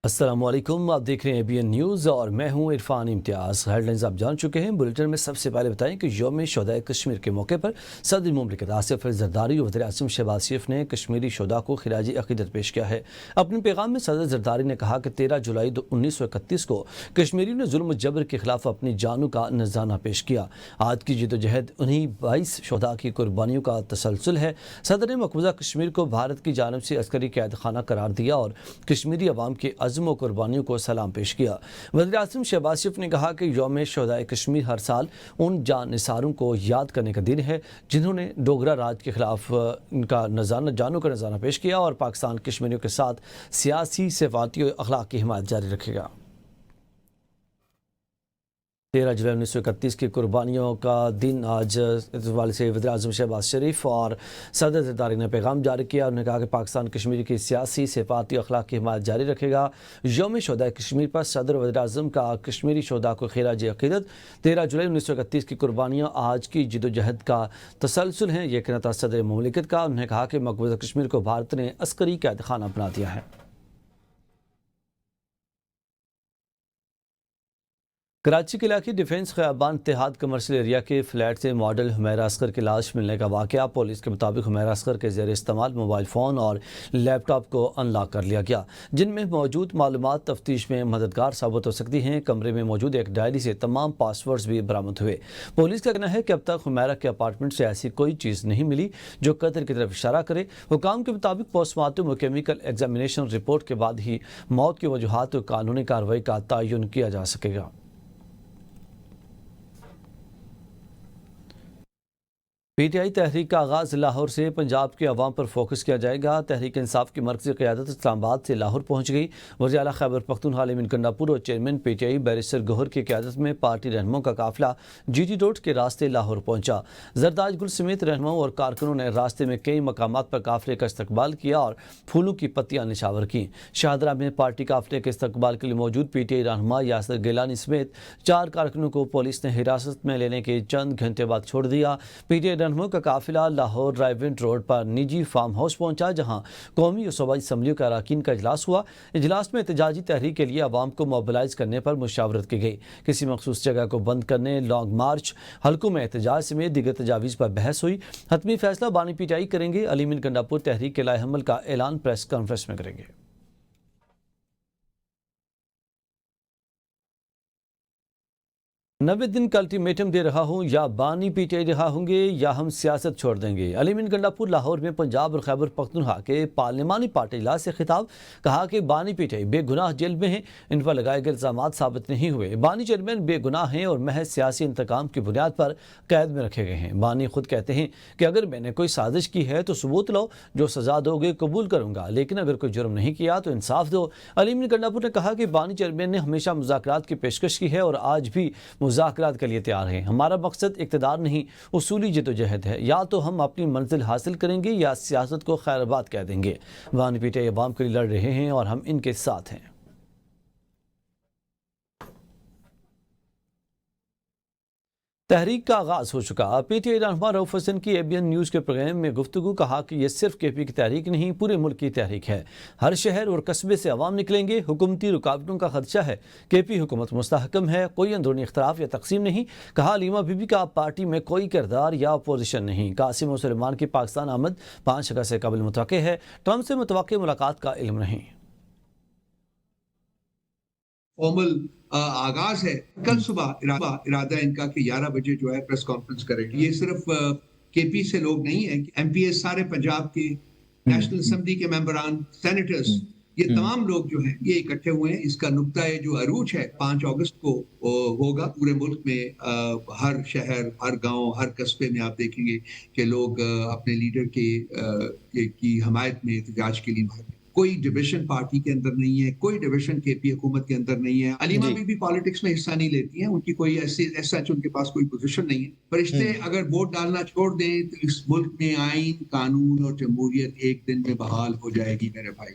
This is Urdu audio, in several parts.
السلام علیکم، آپ دیکھ رہے ہیں ABN نیوز اور میں ہوں عرفان امتیاز۔ ہیڈ لائنز آپ جان چکے ہیں۔ بلیٹن میں سب سے پہلے بتائیں کہ یوم شہداء کشمیر کے موقع پر صدر مملکت آصف علی زرداری اور وزیر اعظم شہباز شریف نے کشمیری شہداء کو خراج عقیدت پیش کیا ہے۔ اپنے پیغام میں صدر زرداری نے کہا کہ 13 جولائی 1931 کو کشمیریوں نے ظلم و جبر کے خلاف اپنی جانوں کا نذرانہ پیش کیا۔ آج کی جدوجہد انہی 22 شہداء کی قربانیوں کا تسلسل ہے۔ صدر نے مقبوضہ کشمیر کو بھارت کی جانب سے عسکری قید خانہ قرار دیا اور کشمیری عوام کے عزم و قربانیوں کو سلام پیش کیا۔ وزیر اعظم شہباز شریف نے کہا کہ یوم شہداء کشمیر ہر سال ان جان نثاروں کو یاد کرنے کا دن ہے جنہوں نے ڈوگرا راج کے خلاف جانوں کا نذرانہ پیش کیا، اور پاکستان کشمیریوں کے ساتھ سیاسی، سفارتی اور اخلاقی حمایت جاری رکھے گا۔ 13 جولائی 1931 کی قربانیوں کا دن آج اس حوالے سے وزیر اعظم شہباز شریف اور صدر زرداری نے پیغام جاری کیا۔ انہوں نے کہا کہ پاکستان کشمیر کی سیاسی، سفارتی اور اخلاقی حمایت جاری رکھے گا۔ یوم شہداء کشمیر پر صدر وزیر اعظم کا کشمیری شہداء کو خراج عقیدت۔ 13 جولائی 1931 کی قربانیاں آج کی جدوجہد کا تسلسل ہیں، یہ کہنا تھا صدر مملکت کا۔ انہوں نے کہا کہ مقبوضہ کشمیر کو بھارت نے عسکری قید خانہ بنا دیا ہے۔ کراچی کے علاقے ڈیفنس خیابان اتحاد کمرشل ایریا کے فلیٹ سے ماڈل حمیرہ اصغر کی لاش ملنے کا واقعہ۔ پولیس کے مطابق حمیرہ اصغر کے زیر استعمال موبائل فون اور لیپ ٹاپ کو ان لاک کر لیا گیا، جن میں موجود معلومات تفتیش میں مددگار ثابت ہو سکتی ہیں۔ کمرے میں موجود ایک ڈائری سے تمام پاس ورڈز بھی برآمد ہوئے۔ پولیس کا کہنا ہے کہ اب تک حمیرہ کے اپارٹمنٹ سے ایسی کوئی چیز نہیں ملی جو قتل کی طرف اشارہ کرے۔ حکام کے مطابق پوسٹ مارٹم اور کیمیکل ایگزامینیشن رپورٹ کے بعد ہی موت کی وجوہات اور قانونی کارروائی کا تعین کیا جا سکے گا۔ PTI تحریک کا آغاز لاہور سے پنجاب کے عوام پر فوکس کیا جائے گا۔ تحریک انصاف کی مرکزی قیادت اسلام آباد سے لاہور پہنچ گئی۔ وزیر اعلیٰ خیبر پختونخوا الیمن گنڈاپور اور چیئرمین PTI بیرسٹر گوہر کی قیادت میں پارٹی رہنماؤں کا قافلہ GT روڈ کے راستے لاہور پہنچا۔ زرداج گل سمیت رہنماؤں اور کارکنوں نے راستے میں کئی مقامات پر قافلے کا استقبال کیا اور پھولوں کی پتیاں نچھاور کیں۔ شاہدرہ میں پارٹی قافلے کے استقبال کے لیے موجود PTI رہنما یاسر گیلانی سمیت 4 کارکنوں کو پولیس نے حراست میں لینے کے چند گھنٹے بعد چھوڑ دیا۔ PTI رہنماؤں کا قافلہ لاہور رائیونٹ روڈ پر نجی فارم ہاؤس پہنچا، جہاں قومی اور صوبائی اسمبلیوں کے اراکین کا اجلاس ہوا۔ اجلاس میں احتجاجی تحریک کے لیے عوام کو موبلائز کرنے پر مشاورت کی گئی۔ کسی مخصوص جگہ کو بند کرنے، لانگ مارچ، حلقوں میں احتجاج سمیت دیگر تجاویز پر بحث ہوئی۔ حتمی فیصلہ بانی PTI کریں گے۔ الیمن گنڈاپور تحریک کے لائحہ عمل کا اعلان پریس کانفرنس میں کریں گے۔ 90 دن کا الٹیمیٹم دے رہا ہوں، یا بانی PTI رہا ہوں گے یا ہم سیاست چھوڑ دیں گے۔ الیمن گنڈاپور لاہور میں پنجاب اور خیبر پختونخوا کے پارلیمانی پارٹی اجلاس سے خطاب۔ کہا کہ بانی PTI بے گناہ جیل میں ہیں، ان پر لگائے گئے الزامات ثابت نہیں ہوئے۔ بانی چیئرمین بے گناہ ہیں اور محض سیاسی انتقام کی بنیاد پر قید میں رکھے گئے ہیں۔ بانی خود کہتے ہیں کہ اگر میں نے کوئی سازش کی ہے تو ثبوت لاؤ، جو سزا دو گے قبول کروں گا، لیکن اگر کوئی جرم نہیں کیا تو انصاف دو۔ الیمن گنڈاپور نے کہا کہ بانی چیئرمین نے ہمیشہ مذاکرات کی پیشکش کی ہے اور آج بھی مذاکرات کے لیے تیار ہیں۔ ہمارا مقصد اقتدار نہیں، اصولی جدوجہد ہے۔ یا تو ہم اپنی منزل حاصل کریں گے یا سیاست کو خیر آباد کہہ دیں گے۔ بانی PTI عوام کے لیے لڑ رہے ہیں اور ہم ان کے ساتھ ہیں۔ تحریک کا آغاز ہو چکا۔ PTI رہنما رؤف حسن کی ABN نیوز کے پروگرام میں گفتگو۔ کہا کہ یہ صرف KP کی تحریک نہیں، پورے ملک کی تحریک ہے۔ ہر شہر اور قصبے سے عوام نکلیں گے۔ حکومتی رکاوٹوں کا خدشہ ہے، KP حکومت مستحکم ہے، کوئی اندرونی اختلاف یا تقسیم نہیں۔ کہا علیمہ بی بی کا پارٹی میں کوئی کردار یا اپوزیشن نہیں۔ قاسم و سلیمان کی پاکستان آمد 5 اگست سے قبل متوقع ہے، ٹرمپ سے متوقع ملاقات کا علم نہیں۔ فارمل آغاز ہے۔ کل صبح ارادہ ان کا کہ 11 بجے جو ہے پریس کانفرنس کرے گی۔ یہ صرف KP سے لوگ نہیں ہیں، MPA سارے پنجاب کے، نیشنل اسمبلی کے ممبران، سینیٹرز، یہ تمام لوگ جو ہیں یہ اکٹھے ہوئے ہیں۔ اس کا نقطہ جو عروج ہے 5 اگست کو ہوگا۔ پورے ملک میں ہر شہر، ہر گاؤں، ہر قصبے میں آپ دیکھیں گے کہ لوگ اپنے لیڈر کی حمایت میں احتجاج کے لیے باہر۔ کوئی ڈویژن پارٹی کے اندر نہیں ہے، کوئی ڈویژن KP حکومت کے اندر نہیں ہے۔ علیمہ بی بی پالیٹکس میں حصہ نہیں لیتی ہیں، ان کی کوئی ایسا ان کے پاس کوئی پوزیشن نہیں ہے۔ فرشتے اگر ووٹ ڈالنا چھوڑ دیں تو اس ملک میں آئین، قانون اور جمہوریت ایک دن میں بحال ہو جائے گی میرے بھائی۔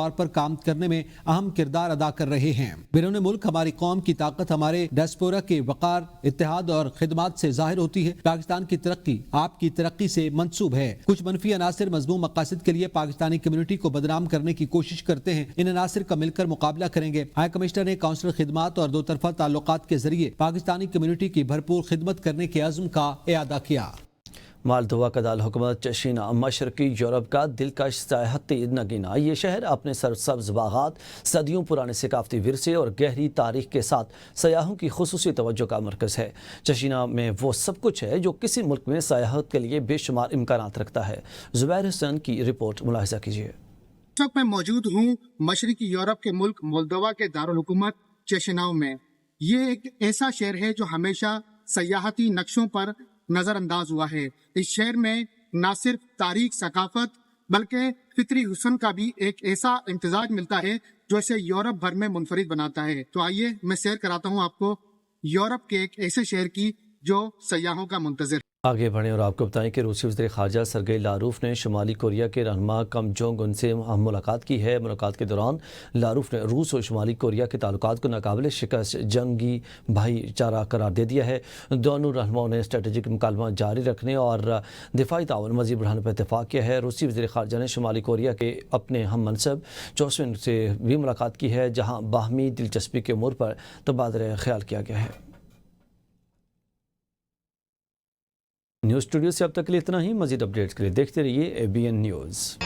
طور پر کام کرنے میں اہم کردار ادا کر رہے ہیں۔ بیرون ملک ہماری قوم کی طاقت ہمارے ڈیاسپورا کے وقار، اتحاد اور خدمات سے ظاہر ہوتی ہے۔ پاکستان کی ترقی آپ کی ترقی سے منسوب ہے۔ کچھ منفی عناصر مذموم مقاصد کے لیے پاکستانی کمیونٹی کو بدنام کرنے کی کوشش کرتے ہیں، ان عناصر کا مل کر مقابلہ کریں گے۔ ہائی کمشنر نے کونسلر خدمات اور دو طرفہ تعلقات کے ذریعے پاکستانی کمیونٹی کی بھرپور خدمت کرنے کے عزم کا اعادہ کیا۔ مالدووا کا دارالحکومت چشینہ مشرقی یورپ کا دلکش سیاحتی نگینہ۔ یہ شہر اپنے سرسبز باغات، صدیوں پرانے ثقافتی ورثے اور گہری تاریخ کے ساتھ سیاحوں کی خصوصی توجہ کا مرکز ہے۔ چشینہ میں وہ سب کچھ ہے جو کسی ملک میں سیاحت کے لیے بے شمار امکانات رکھتا ہے۔ زبیر حسین کی رپورٹ ملاحظہ کیجیے۔ اس وقت میں موجود ہوں مشرقی یورپ کے ملک مولدووا کے دارالحکومت چشیناؤ میں۔ یہ ایک ایسا شہر ہے جو ہمیشہ سیاحتی نقشوں پر نظر انداز ہوا ہے۔ اس شہر میں نہ صرف تاریخ، ثقافت بلکہ فطری حسن کا بھی ایک ایسا امتزاج ملتا ہے جو اسے یورپ بھر میں منفرد بناتا ہے۔ تو آئیے میں سیر کراتا ہوں آپ کو یورپ کے ایک ایسے شہر کی جو سیاحوں کا منتظر ہے۔ آگے بڑھیں اور آپ کو بتائیں کہ روسی وزیر خارجہ سرگئی لاروف نے شمالی کوریا کے رہنما کم جونگ ان سے ملاقات کی ہے۔ ملاقات کے دوران لاروف نے روس اور شمالی کوریا کے تعلقات کو ناقابل شکست جنگی بھائی چارہ قرار دے دیا ہے۔ دونوں رہنماؤں نے اسٹریٹجک مکالمہ جاری رکھنے اور دفاعی تعاون مزید بڑھانے پر اتفاق کیا ہے۔ روسی وزیر خارجہ نے شمالی کوریا کے اپنے ہم منصب چوسون سے بھی ملاقات کی ہے، جہاں باہمی دلچسپی کے امور پر تبادلہ خیال کیا گیا ہے۔ نیوز اسٹوڈیو سے اب تک کے لیے اتنا ہی۔ مزید اپڈیٹس کے لیے دیکھتے رہیے ABN نیوز۔